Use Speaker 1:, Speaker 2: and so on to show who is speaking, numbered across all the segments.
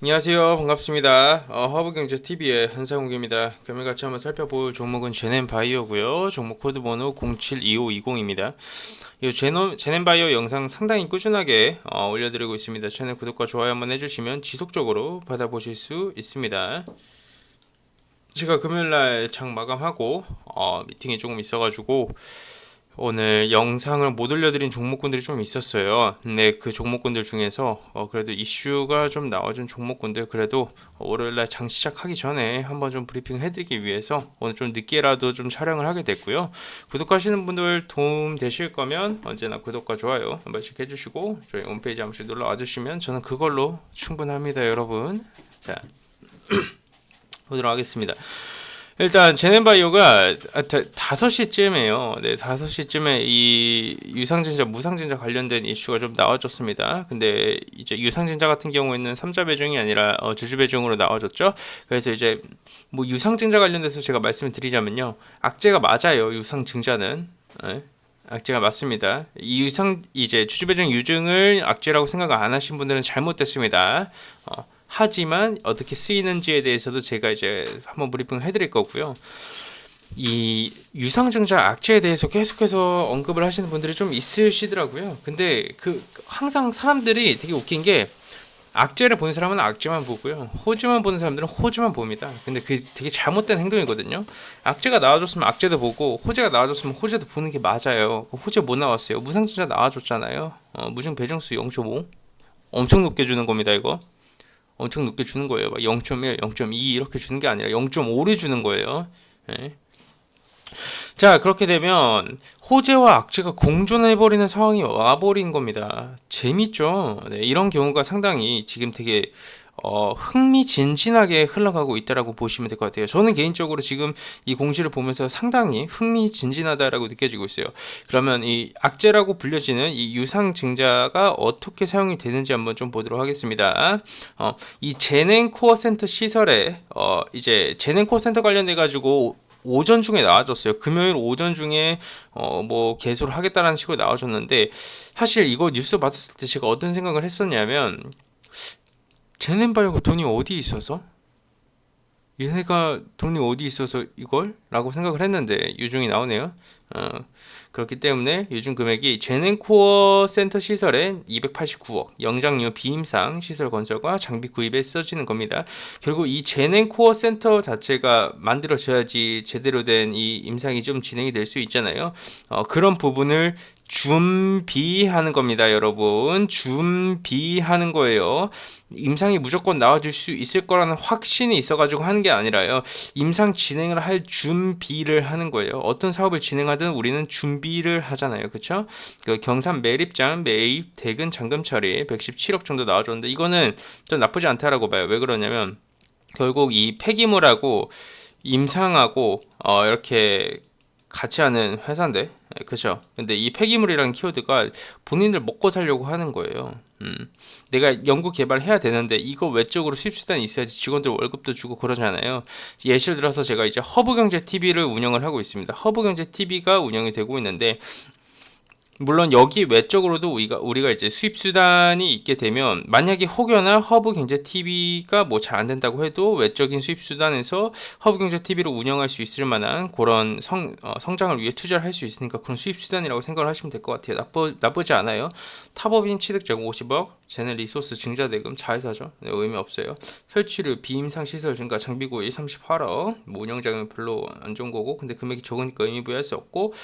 Speaker 1: 안녕하세요. 반갑습니다. 허브경제TV의 한상욱입니다. 금일 같이 한번 살펴볼 종목은 제넨바이오고요. 종목 코드 번호 072520입니다. 이 제넨바이오 영상 상당히 꾸준하게 올려드리고 있습니다. 채널 구독과 좋아요 한번 해주시면 지속적으로 받아보실 수 있습니다. 제가 금요일날 장 마감하고 미팅이 조금 있어가지고 오늘 영상을 못 올려드린 종목군들이 좀 있었어요. 근데 그 종목군들 중에서 그래도 이슈가 좀 나와준 종목군들 그래도 월요일날 장 시작하기 전에 한번 좀 브리핑 해드리기 위해서 오늘 좀 늦게라도 좀 촬영을 하게 됐고요. 구독하시는 분들 도움 되실 거면 언제나 구독과 좋아요 한 번씩 해주시고 저희 홈페이지 한 번씩 놀러 와주시면 저는 그걸로 충분합니다, 여러분. 자, 보도록 하겠습니다. 일단 제넨바이오가 5시쯤에요. 네, 5시쯤에 이 유상증자, 무상증자 관련된 이슈가 좀 나와줬습니다. 근데 이제 유상증자 같은 경우에는 3자 배정이 아니라 주주 배정으로 나와줬죠. 그래서 이제 뭐 유상증자 관련돼서 제가 말씀을 드리자면요. 악재가 맞아요. 유상증자는. 네. 악재가 맞습니다. 이 이제 주주 배정 유증을 악재라고 생각 안 하신 분들은 잘못됐습니다. 하지만 어떻게 쓰이는지에 대해서도 제가 이제 한번 브리핑을 해드릴 거고요. 이 유상증자 악재에 대해서 계속해서 언급을 하시는 분들이 좀 있으시더라고요. 근데 항상 사람들이 되게 웃긴 게 악재를 보는 사람은 악재만 보고요. 호재만 보는 사람들은 호재만 봅니다. 근데 그게 되게 잘못된 행동이거든요. 악재가 나와줬으면 악재도 보고 호재가 나와줬으면 호재도 보는 게 맞아요. 호재 못 나왔어요. 무상증자 나와줬잖아요. 무증 배정수 0.5 엄청 높게 주는 겁니다, 이거. 엄청 높게 주는 거예요. 막 0.1, 0.2 이렇게 주는 게 아니라 0.5를 주는 거예요. 네. 자, 그렇게 되면 호재와 악재가 공존해버리는 상황이 와버린 겁니다. 재밌죠? 네, 이런 경우가 상당히 지금 되게 흥미진진하게 흘러가고 있다라고 보시면 될 것 같아요. 저는 개인적으로 지금 이 공시를 보면서 상당히 흥미진진하다라고 느껴지고 있어요. 그러면 이 악재라고 불려지는 이 유상증자가 어떻게 사용이 되는지 한번 좀 보도록 하겠습니다. 이 제넨 코어 센터 시설에 이제 제넨 코어 센터 관련돼 가지고 오전 중에 나와줬어요. 금요일 오전 중에 뭐 개소를 하겠다라는 식으로 나와줬는데 사실 이거 뉴스 봤을 때 제가 어떤 생각을 했었냐면 제넨바이오가 돈이 어디 있어서? 얘네가 돈이 어디 있어서 이걸? 라고 생각을 했는데 유중이 나오네요. 그렇기 때문에 유중 금액이 제넨코어 센터 시설에 289억, 영장료 비임상 시설 건설과 장비 구입에 써지는 겁니다. 결국 이 제넨코어 센터 자체가 만들어져야지 제대로 된 이 임상이 좀 진행이 될 수 있잖아요. 그런 부분을 준비하는 겁니다, 여러분. 준비하는 거예요. 임상이 무조건 나와줄 수 있을 거라는 확신이 있어가지고 하는 게 아니라요. 임상 진행을 할 준비를 하는 거예요. 어떤 사업을 진행하든 우리는 준비를 하잖아요. 그쵸? 그 경산 매립장, 매입, 대금, 잔금 처리 117억 정도 나와줬는데 이거는 좀 나쁘지 않다라고 봐요. 왜 그러냐면 결국 이 폐기물하고 임상하고 이렇게 같이 하는 회사인데, 그죠? 근데 이 폐기물이라는 키워드가 본인들 먹고 살려고 하는 거예요. 내가 연구 개발해야 되는데 이거 외적으로 수입 수단이 있어야지 직원들 월급도 주고 그러잖아요. 예시를 들어서 제가 이제 허브경제TV를 운영을 하고 있습니다. 허브경제TV가 운영이 되고 있는데 물론 여기 외적으로도 우리가 이제 수입 수단이 있게 되면 만약에 혹여나 허브경제TV가 뭐 잘 안 된다고 해도 외적인 수입 수단에서 허브경제TV를 운영할 수 있을 만한 그런 성장을 위해 투자를 할 수 있으니까 그런 수입 수단이라고 생각을 하시면 될 것 같아요. 나쁘지 않아요. 타법인 취득자금 50억, 제네 리소스 증자대금 자회사죠. 네, 의미 없어요. 설치료 비임상 시설 증가 장비 구입 38억, 뭐 운영자금이 별로 안 좋은 거고 근데 금액이 적으니까 의미 부여할 수 없고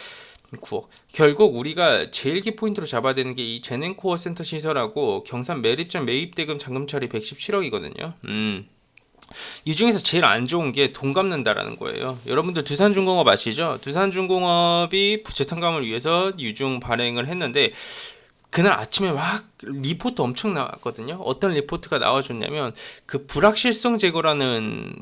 Speaker 1: 9억. 결국 우리가 제일 키포인트로 잡아야 되는 게 이 제넨코어 센터 시설하고 경산 매립장 매입대금 잔금처리 117억이거든요. 이 중에서 제일 안 좋은 게 돈 갚는다라는 거예요. 여러분들 두산중공업 아시죠? 두산중공업이 부채 탕감을 위해서 유중 발행을 했는데 그날 아침에 막 리포트 엄청 나왔거든요. 어떤 리포트가 나와줬냐면 그 불확실성 제거라는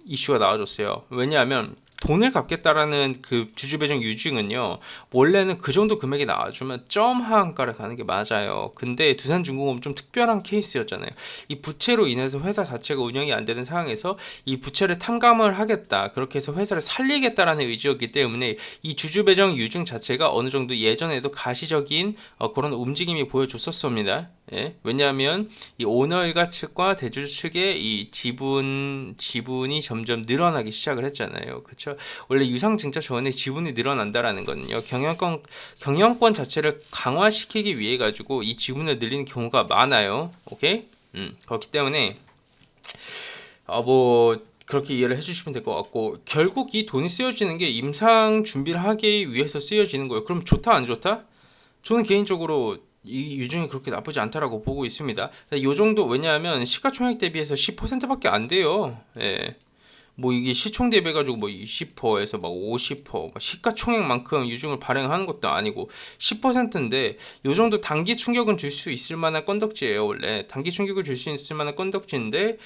Speaker 1: 이슈가 나와줬어요. 왜냐하면 돈을 갚겠다라는 그 주주배정 유증은요, 원래는 그 정도 금액이 나와주면 점 하한가를 가는 게 맞아요. 근데 두산중공업은 좀 특별한 케이스였잖아요. 이 부채로 인해서 회사 자체가 운영이 안 되는 상황에서 이 부채를 탕감을 하겠다, 그렇게 해서 회사를 살리겠다라는 의지였기 때문에 이 주주배정 유증 자체가 어느 정도 예전에도 가시적인 그런 움직임이 보여줬었습니다. 예? 왜냐하면 이 오너일가 측과 대주주 측의 이 지분이 점점 늘어나기 시작을 했잖아요. 그렇죠? 원래 유상증자 조언의 지분이 늘어난다라는 거는요, 경영권 자체를 강화시키기 위해 가지고 이 지분을 늘리는 경우가 많아요. 오케이? 그렇기 때문에 뭐 그렇게 이해를 해주시면 될 것 같고, 결국 이 돈이 쓰여지는 게 임상 준비를 하기 위해서 쓰여지는 거예요. 그럼 좋다 안 좋다? 저는 개인적으로 이 유증이 그렇게 나쁘지 않다라고 보고 있습니다. 이 정도, 왜냐하면 시가총액 대비해서 10%밖에 안 돼요. 예. 뭐 이게 시총 대비 가지고 뭐 20%에서 막 50%, 시가총액만큼 유증을 발행하는 것도 아니고 10%인데, 요 정도 단기 충격은 줄 수 있을 만한 건덕지예요. 원래 단기 충격을 줄 수 있을 만한 건덕지인데,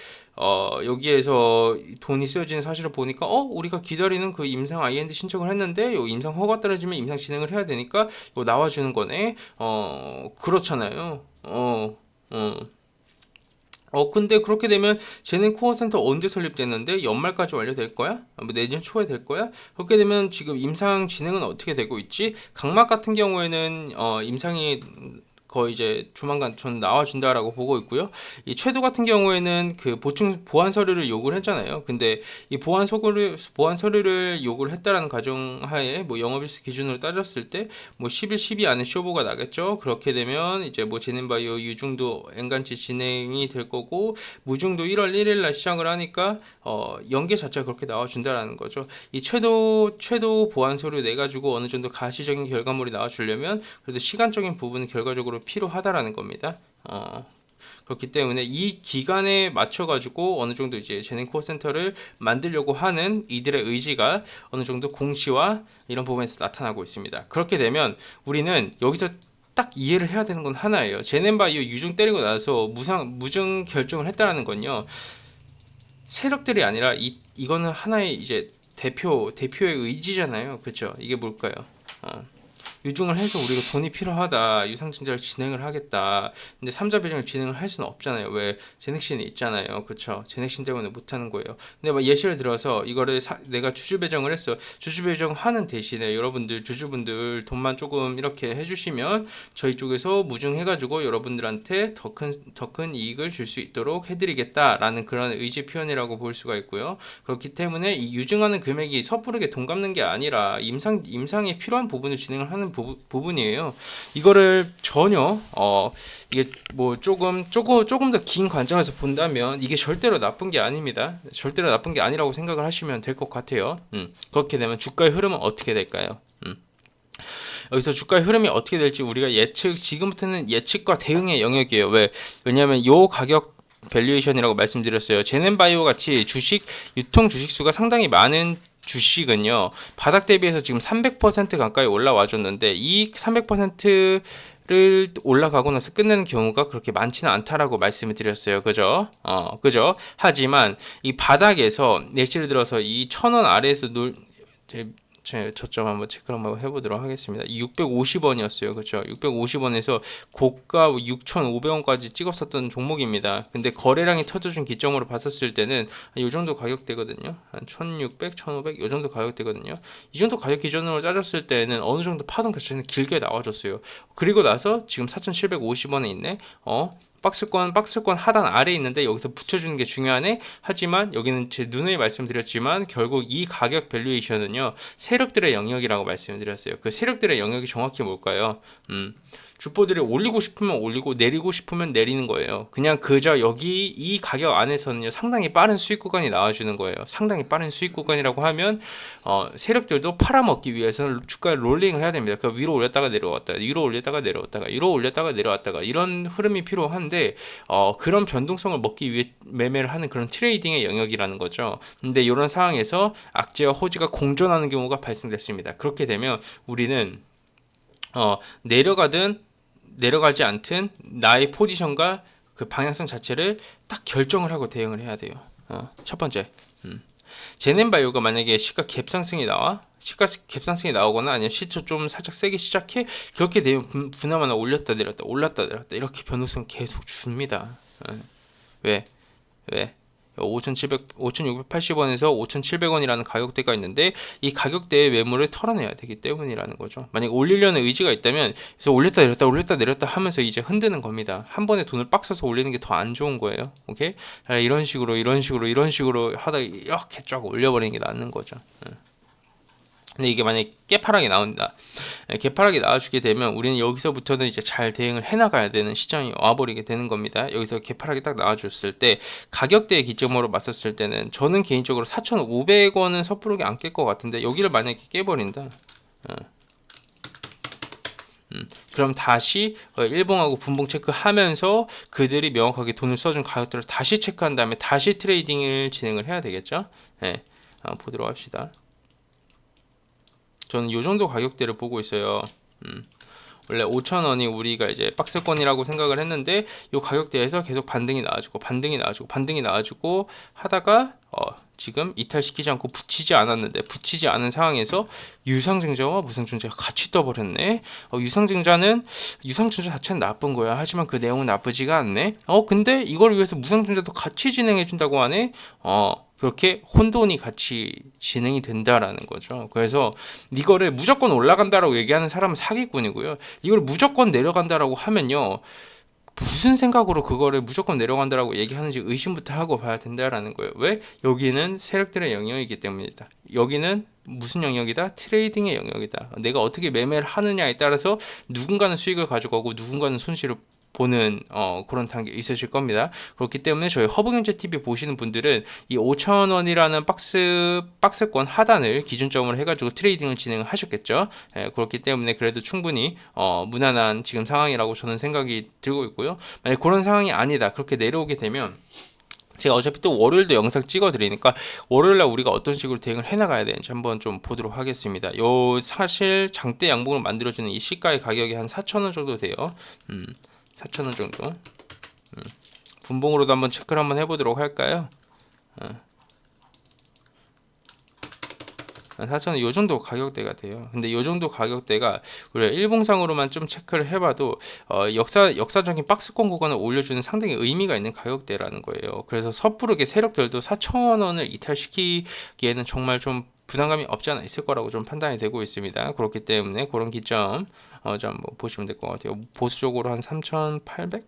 Speaker 1: 여기에서 돈이 쓰여지는 사실을 보니까 우리가 기다리는 그 임상 IND 신청을 했는데 요 임상 허가 떨어지면 임상 진행을 해야 되니까 요 나와주는 거네. 그렇잖아요. 근데 그렇게 되면 재능 코어 센터 언제 설립됐는데 연말까지 완료될 거야? 뭐 내년 초에 될 거야? 그렇게 되면 지금 임상 진행은 어떻게 되고 있지? 각막 같은 경우에는 임상이 거의 이제 조만간 전 나와준다라고 보고 있고요. 이 최도 같은 경우에는 그 보완 서류를 요구를 했잖아요. 근데 이 보완 서류를 요구를 했다라는 가정하에 뭐 영업일수 기준으로 따졌을 때 뭐 10일, 12 안에 쇼보가 나겠죠. 그렇게 되면 이제 뭐 제넨바이오 유중도 엔간치 진행이 될 거고, 무중도 1월 1일 날 시작을 하니까 연계 자체가 그렇게 나와준다라는 거죠. 이 최도 보완 서류 내 가지고 어느 정도 가시적인 결과물이 나와주려면 그래도 시간적인 부분은 결과적으로 필요하다라는 겁니다. 그렇기 때문에 이 기간에 맞춰가지고 어느 정도 이제 재능 코어 센터를 만들려고 하는 이들의 의지가 어느 정도 공시와 이런 부분에서 나타나고 있습니다. 그렇게 되면 우리는 여기서 딱 이해를 해야 되는 건 하나예요. 제넨바이오 유증 때리고 나서 무증 결정을 했다라는 건요, 세력들이 아니라 이거는 하나의 이제 대표의 의지잖아요. 그렇죠? 이게 뭘까요? 유증을 해서 우리가 돈이 필요하다, 유상증자를 진행을 하겠다. 근데 3자 배정을 진행을 할 수는 없잖아요. 왜? 제넥신이 있잖아요. 그쵸? 제넥신 때문에 못하는 거예요. 근데 막 예시를 들어서 이거를 내가 주주 배정을 했어. 주주 배정하는 대신에 여러분들 주주분들 돈만 조금 이렇게 해주시면 저희 쪽에서 무증해가지고 여러분들한테 더 큰 이익을 줄 수 있도록 해드리겠다라는 그런 의지 표현이라고 볼 수가 있고요. 그렇기 때문에 이 유증하는 금액이 섣부르게 돈 갚는 게 아니라 임상에 필요한 부분을 진행을 하는 부분이에요. 이거를 전혀 이게 뭐 조금 더 긴 관점에서 본다면 이게 절대로 나쁜 게 아닙니다. 절대로 나쁜 게 아니라고 생각을 하시면 될 것 같아요. 그렇게 되면 주가의 흐름은 어떻게 될까요? 여기서 주가의 흐름이 어떻게 될지 우리가 지금부터는 예측과 대응의 영역이에요. 왜냐하면 요 가격 밸류에이션이라고 말씀드렸어요. 제넨바이오 같이 유통 주식수가 상당히 많은 주식은요, 바닥 대비해서 지금 300% 가까이 올라와 줬는데 이 300%를 올라가고 나서 끝내는 경우가 그렇게 많지는 않다라고 말씀을 드렸어요. 그죠? 그죠? 하지만 이 바닥에서 예시를 들어서 이 1,000원 아래에서 저점 한번 체크를 한번 해보도록 하겠습니다. 650원이었어요. 그렇죠? 650원에서 고가 6,500원까지 찍었었던 종목입니다. 근데 거래량이 터져준 기점으로 봤었을 때는 이 정도 가격대거든요. 한 1,600, 1,500 이 정도 가격대거든요. 이 정도 가격 기준으로 짜졌을 때는 어느 정도 파동 자체는 길게 나와줬어요. 그리고 나서 지금 4,750원에 있네. 박스권 하단 아래에 있는데 여기서 붙여주는 게 중요하네. 하지만 여기는 제 누누이 말씀드렸지만 결국 이 가격 밸류에이션은요, 세력들의 영역이라고 말씀드렸어요. 그 세력들의 영역이 정확히 뭘까요? 주포들이 올리고 싶으면 올리고 내리고 싶으면 내리는 거예요. 그냥 그저 여기 이 가격 안에서는요, 상당히 빠른 수익 구간이 나와주는 거예요. 상당히 빠른 수익 구간이라고 하면 세력들도 팔아먹기 위해서는 주가를 롤링을 해야 됩니다. 그 위로 올렸다가 내려왔다가 위로 올렸다가 내려왔다가 위로 올렸다가 내려왔다가 이런 흐름이 필요한데, 그런 변동성을 먹기 위해 매매를 하는 그런 트레이딩의 영역이라는 거죠. 근데 이런 상황에서 악재와 호지가 공존하는 경우가 발생됐습니다. 그렇게 되면 우리는 내려가지 않든 나의 포지션과 그 방향성 자체를 딱 결정을 하고 대응을 해야 돼요. 첫 번째. 제넨바이오가 만약에 시가 갭상승이 나와, 시가 갭상승이 나오거나 아니면 시초 좀 살짝 세게 시작해, 그렇게 되면 분하마나 올렸다 내렸다 올랐다 내렸다 이렇게 변동성 계속 줍니다. 왜? 왜? 5,680원에서 5,700원이라는 가격대가 있는데 이 가격대의 매물을 털어내야 되기 때문이라는 거죠. 만약 올리려는 의지가 있다면 그래서 올렸다 내렸다 하면서 이제 흔드는 겁니다. 한 번에 돈을 빡 써서 올리는 게 더 안 좋은 거예요. 오케이? 이런 식으로 하다 이렇게 쫙 올려버리는 게 낫는 거죠. 근데 이게 만약에 깨파락이 나온다. 깨파락이 나와주게 되면 우리는 여기서부터는 이제 잘 대응을 해나가야 되는 시장이 와버리게 되는 겁니다. 여기서 깨파락이 딱 나와줬을 때 가격대의 기점으로 맞섰을 때는 저는 개인적으로 4,500원은 섣부르게 안 깰 것 같은데 여기를 만약에 깨버린다. 그럼 다시 일봉하고 분봉 체크하면서 그들이 명확하게 돈을 써준 가격들을 다시 체크한 다음에 다시 트레이딩을 진행을 해야 되겠죠. 네, 보도록 합시다. 저는 요 정도 가격대를 보고 있어요. 원래 5,000원이 우리가 이제 박스권이라고 생각을 했는데 요 가격대에서 계속 반등이 나와주고 하다가 지금 이탈시키지 않고 붙이지 않은 상황에서 유상증자와 무상증자가 같이 떠버렸네. 유상증자 자체는 나쁜 거야. 하지만 그 내용은 나쁘지가 않네. 근데 이걸 위해서 무상증자도 같이 진행해 준다고 하네. 그렇게 혼돈이 같이 진행이 된다라는 거죠. 그래서 이거를 무조건 올라간다라고 얘기하는 사람은 사기꾼이고요. 이걸 무조건 내려간다라고 하면요. 무슨 생각으로 그거를 무조건 내려간다라고 얘기하는지 의심부터 하고 봐야 된다라는 거예요. 왜? 여기는 세력들의 영역이기 때문이다. 여기는 무슨 영역이다? 트레이딩의 영역이다. 내가 어떻게 매매를 하느냐에 따라서 누군가는 수익을 가져가고 누군가는 손실을 보는 그런 단계 있으실 겁니다. 그렇기 때문에 저희 허브경제TV 보시는 분들은 이 5,000원이라는 박스권 하단을 기준점으로 해가지고 트레이딩을 진행을 하셨겠죠. 그렇기 때문에 그래도 충분히 무난한 지금 상황이라고 저는 생각이 들고 있고요. 만약 그런 상황이 아니다. 그렇게 내려오게 되면 제가 어차피 또 월요일도 영상 찍어 드리니까 월요일날 우리가 어떤 식으로 대응을 해나가야 되는지 한번 좀 보도록 하겠습니다. 요 사실 장대 양봉을 만들어주는 이 시가의 가격이 한 4,000원 정도 돼요. 4,000원 정도. 분봉으로도 한번 체크를 한번 해보도록 할까요? 4,000원 요 정도 가격대가 돼요. 근데 요 정도 가격대가 우리가 일봉상으로만 좀 체크를 해봐도 역사적인 박스권 구간을 올려주는 상당히 의미가 있는 가격대라는 거예요. 그래서 섣부르게 세력들도 4,000원을 이탈시키기에는 정말 좀 부담감이 없지 않아 있을 거라고 좀 판단이 되고 있습니다. 그렇기 때문에 그런 기점 좀 보시면 될 것 같아요. 보수적으로 한 3,800,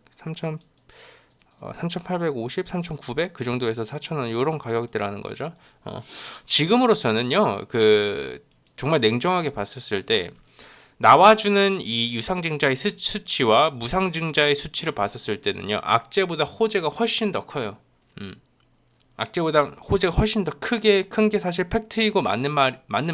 Speaker 1: 3,850, 3,900 그 정도에서 4,000원 이런 가격대라는 거죠. 지금으로서는요, 정말 냉정하게 봤었을 때 나와주는 이 유상증자의 수치와 무상증자의 수치를 봤었을 때는요, 악재보다 호재가 훨씬 더 커요. 악재보다 호재가 훨씬 더 큰 게 사실 팩트이고 맞는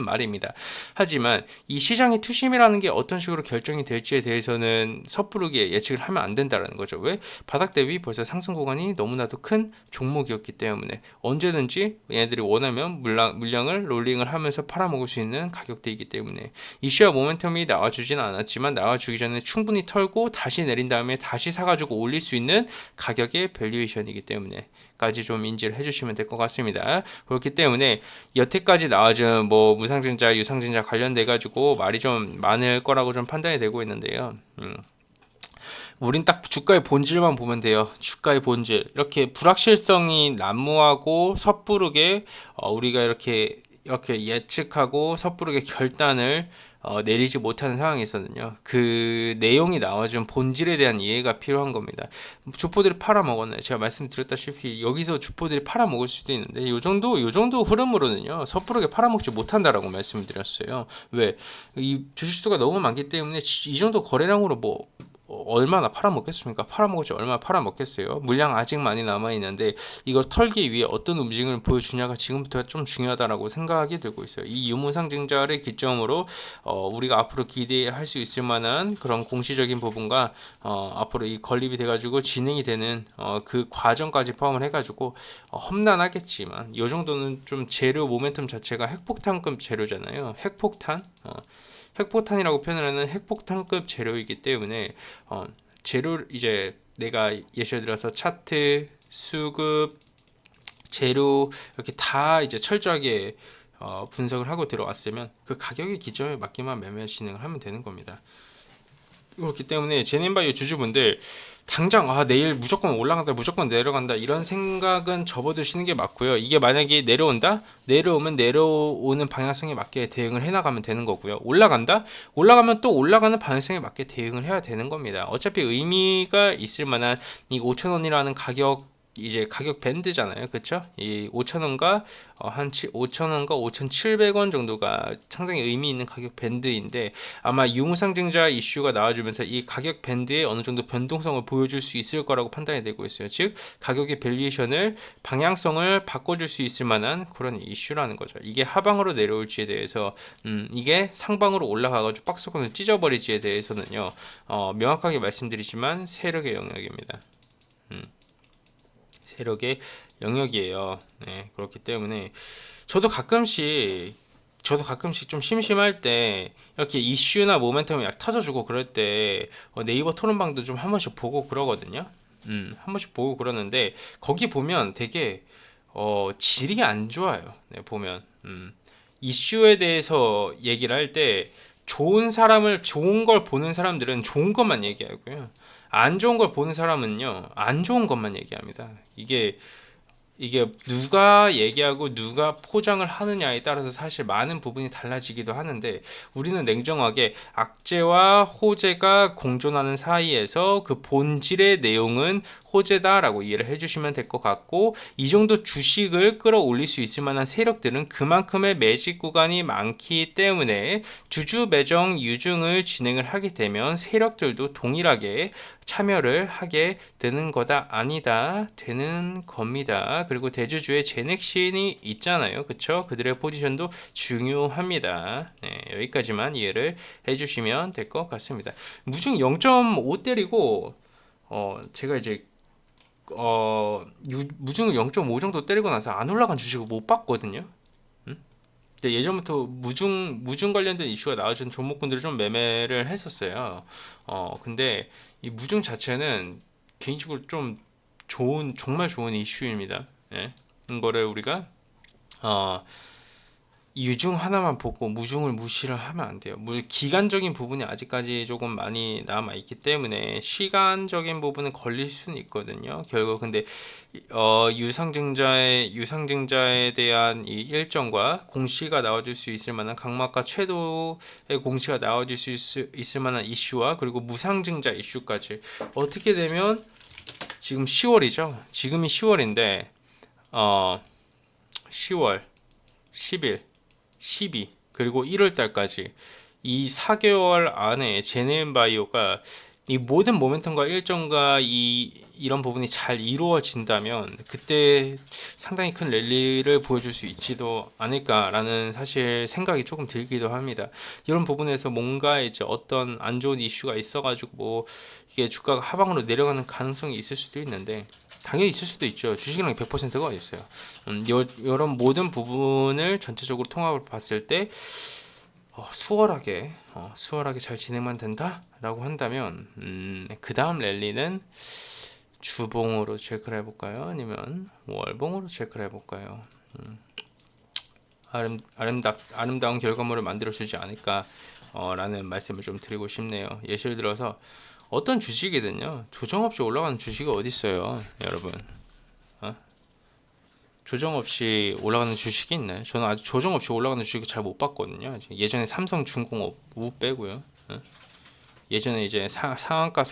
Speaker 1: 말입니다. 하지만 이 시장의 투심이라는 게 어떤 식으로 결정이 될지에 대해서는 섣부르게 예측을 하면 안 된다는 거죠. 왜? 바닥 대비 벌써 상승 구간이 너무나도 큰 종목이었기 때문에 언제든지 얘네들이 원하면 물량을 롤링을 하면서 팔아먹을 수 있는 가격대이기 때문에 이슈와 모멘텀이 나와주지는 않았지만 나와주기 전에 충분히 털고 다시 내린 다음에 다시 사가지고 올릴 수 있는 가격의 밸류에이션이기 때문에 까지 좀 인지를 해주시면 될 것 같습니다. 그렇기 때문에 여태까지 나와준 무상증자, 유상증자 관련돼 가지고 말이 좀 많을 거라고 좀 판단이 되고 있는데요. 우린 딱 주가의 본질만 보면 돼요. 주가의 본질. 이렇게 불확실성이 난무하고 섣부르게 우리가 이렇게 예측하고 섣부르게 결단을 내리지 못하는 상황이 있었거든요. 그 내용이 나와준 본질에 대한 이해가 필요한 겁니다. 주포들이 팔아먹었나요? 제가 말씀드렸다시피 여기서 주포들이 팔아먹을 수도 있는데 요 정도 흐름으로는요 섣부르게 팔아먹지 못한다라고 말씀을 드렸어요. 왜? 이 주식수가 너무 많기 때문에 이 정도 거래량으로 얼마나 팔아먹겠습니까? 팔아먹을지 얼마나 팔아먹겠어요? 물량 아직 많이 남아있는데 이걸 털기 위해 어떤 움직임을 보여주냐가 지금부터 좀 중요하다고 생각이 들고 있어요. 이 유무상증자를 기점으로 우리가 앞으로 기대할 수 있을 만한 그런 공시적인 부분과 앞으로 이 건립이 돼가지고 진행이 되는 그 과정까지 포함을 해가지고 험난하겠지만 이 정도는 좀 재료 모멘텀 자체가 핵폭탄급 재료잖아요. 핵폭탄이라고 표현을 하는 핵폭탄급 재료이기 때문에 재료 이제 내가 예시를 들어서 차트, 수급, 재료 이렇게 다 이제 철저하게 분석을 하고 들어왔으면 그 가격의 기점에 맞게만 매매 진행을 하면 되는 겁니다. 그렇기 때문에 제넨바이오 주주분들 당장 내일 무조건 올라간다 무조건 내려간다 이런 생각은 접어두시는 게 맞고요. 이게 만약에 내려온다 내려오면 내려오는 방향성에 맞게 대응을 해나가면 되는 거고요. 올라간다 올라가면 또 올라가는 방향성에 맞게 대응을 해야 되는 겁니다. 어차피 의미가 있을 만한 이 5,000원이라는 가격 이제 가격 밴드잖아요. 그쵸? 이 5,000원과 한 5,000원과 5,700원 정도가 상당히 의미 있는 가격 밴드인데 아마 유무상증자 이슈가 나와주면서 이 가격 밴드에 어느 정도 변동성을 보여줄 수 있을 거라고 판단이 되고 있어요. 즉 가격의 밸류에이션을 방향성을 바꿔줄 수 있을 만한 그런 이슈라는 거죠. 이게 하방으로 내려올지에 대해서 이게 상방으로 올라가가지고 박스권을 찢어버릴지에 대해서는요 명확하게 말씀드리지만 세력의 영역입니다. 세력의 영역이에요. 네, 그렇기 때문에 저도 가끔씩 좀 심심할 때 이렇게 이슈나 모멘텀이 약 터져주고 그럴 때 네이버 토론방도 좀 한 번씩 보고 그러거든요. 한 번씩 보고 그러는데 거기 보면 되게 질이 안 좋아요. 네, 보면 이슈에 대해서 얘기를 할 때 좋은 걸 보는 사람들은 좋은 것만 얘기하고요. 안 좋은 걸 보는 사람은요, 안 좋은 것만 얘기합니다. 이게 누가 얘기하고 누가 포장을 하느냐에 따라서 사실 많은 부분이 달라지기도 하는데 우리는 냉정하게 악재와 호재가 공존하는 사이에서 그 본질의 내용은 호재다라고 이해를 해주시면 될 것 같고 이 정도 주식을 끌어올릴 수 있을 만한 세력들은 그만큼의 매직 구간이 많기 때문에 주주 매정 유증을 진행을 하게 되면 세력들도 동일하게 참여를 하게 되는 거다 아니다 되는 겁니다. 그리고 대주주의 제넥신이 있잖아요. 그쵸? 그들의 포지션도 중요합니다. 네, 여기까지만 이해를 해주시면 될 것 같습니다. 무증 0.5 때리고 제가 이제 무증을 0.5 정도 때리고 나서 안 올라간 주식을 못 봤거든요. 근데 예전부터 무증 관련된 이슈가 나와준 종목군들을 좀 매매를 했었어요. 근데 이 무증 자체는 개인적으로 좀 정말 좋은 이슈입니다. 예. 이거를 우리가 유중 하나만 보고 무중을 무시를 하면 안 돼요. 기간적인 부분이 아직까지 조금 많이 남아 있기 때문에 시간적인 부분은 걸릴 수는 있거든요. 결국 근데 유상증자에 대한 이 일정과 공시가 나와줄 수 있을 만한 강막과 최도의 공시가 나와줄 수 있을 만한 이슈와 그리고 무상증자 이슈까지 어떻게 되면 지금 10월이죠. 지금이 10월인데 10월, 10일 12 그리고 1월 달까지 이 4개월 안에 제네바이오가 이 모든 모멘텀과 일정과 이런 부분이 잘 이루어진다면 그때 상당히 큰 랠리를 보여줄 수 있지도 않을까라는 사실 생각이 조금 들기도 합니다. 이런 부분에서 뭔가 이제 어떤 안 좋은 이슈가 있어가지고 뭐 이게 주가가 하방으로 내려가는 가능성이 있을 수도 있는데 당연히 있을 수도 있죠. 주식이랑 100%가 어디 있어요. 이런 모든 부분을 전체적으로 통합을 봤을 때 수월하게 잘 진행만 된다라고 한다면 그 다음 랠리는 주봉으로 체크를 해볼까요? 아니면 월봉으로 체크를 해볼까요? 아름다운 결과물을 만들어주지 않을까 라는 말씀을 좀 드리고 싶네요. 예시를 들어서 어떤 주식이든요 조정 없이 올라가는 주식이 어디 있어요, 여러분? 조정 없이 올라가는 주식이 있나요? 저는 아직 조정 없이 올라가는 주식을 잘 못 봤거든요. 예전에 삼성중공업 우 빼고요. 예전에 이제 상한가가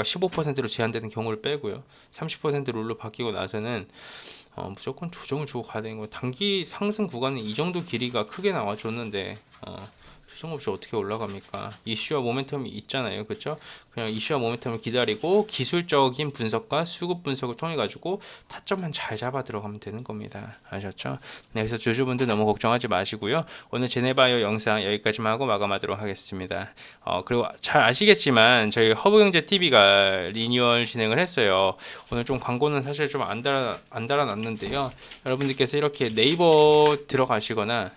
Speaker 1: 15%로 제한되는 경우를 빼고요. 30% 룰로 바뀌고 나서는 무조건 조정을 주고 가야 되는 거예요. 단기 상승 구간은 이 정도 길이가 크게 나와줬는데 조정 없이 어떻게 올라갑니까? 이슈와 모멘텀이 있잖아요. 그렇죠? 그냥 이슈와 모멘텀을 기다리고 기술적인 분석과 수급 분석을 통해 가지고 타점만 잘 잡아 들어가면 되는 겁니다. 아셨죠? 네, 그래서 주주분들 너무 걱정하지 마시고요. 오늘 제네바이오 영상 여기까지만 하고 마감하도록 하겠습니다. 그리고 잘 아시겠지만 저희 허브경제TV가 리뉴얼 진행을 했어요. 오늘 좀 광고는 사실 좀 안 달아놨는데요. 여러분들께서 이렇게 네이버 들어가시거나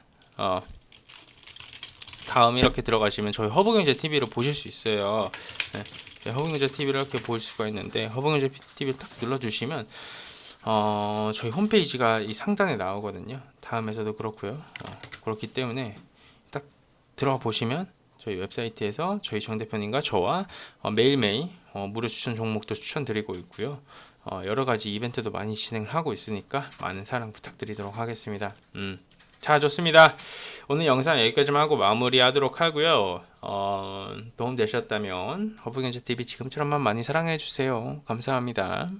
Speaker 1: 다음 이렇게 들어가시면 저희 허브경제 TV를 보실 수 있어요. 네, 허브경제 TV를 이렇게 볼 수가 있는데 허브경제 TV를 딱 눌러주시면 저희 홈페이지가 이 상단에 나오거든요. 다음에서도 그렇고요. 그렇기 때문에 딱 들어가 보시면 저희 웹사이트에서 저희 정 대표님과 저와 매일매일 무료 추천 종목도 추천드리고 있고요. 여러 가지 이벤트도 많이 진행을 하고 있으니까 많은 사랑 부탁드리도록 하겠습니다. 자, 좋습니다. 오늘 영상 여기까지만 하고 마무리하도록 하고요. 도움 되셨다면 허브경제TV 지금처럼만 많이 사랑해 주세요. 감사합니다.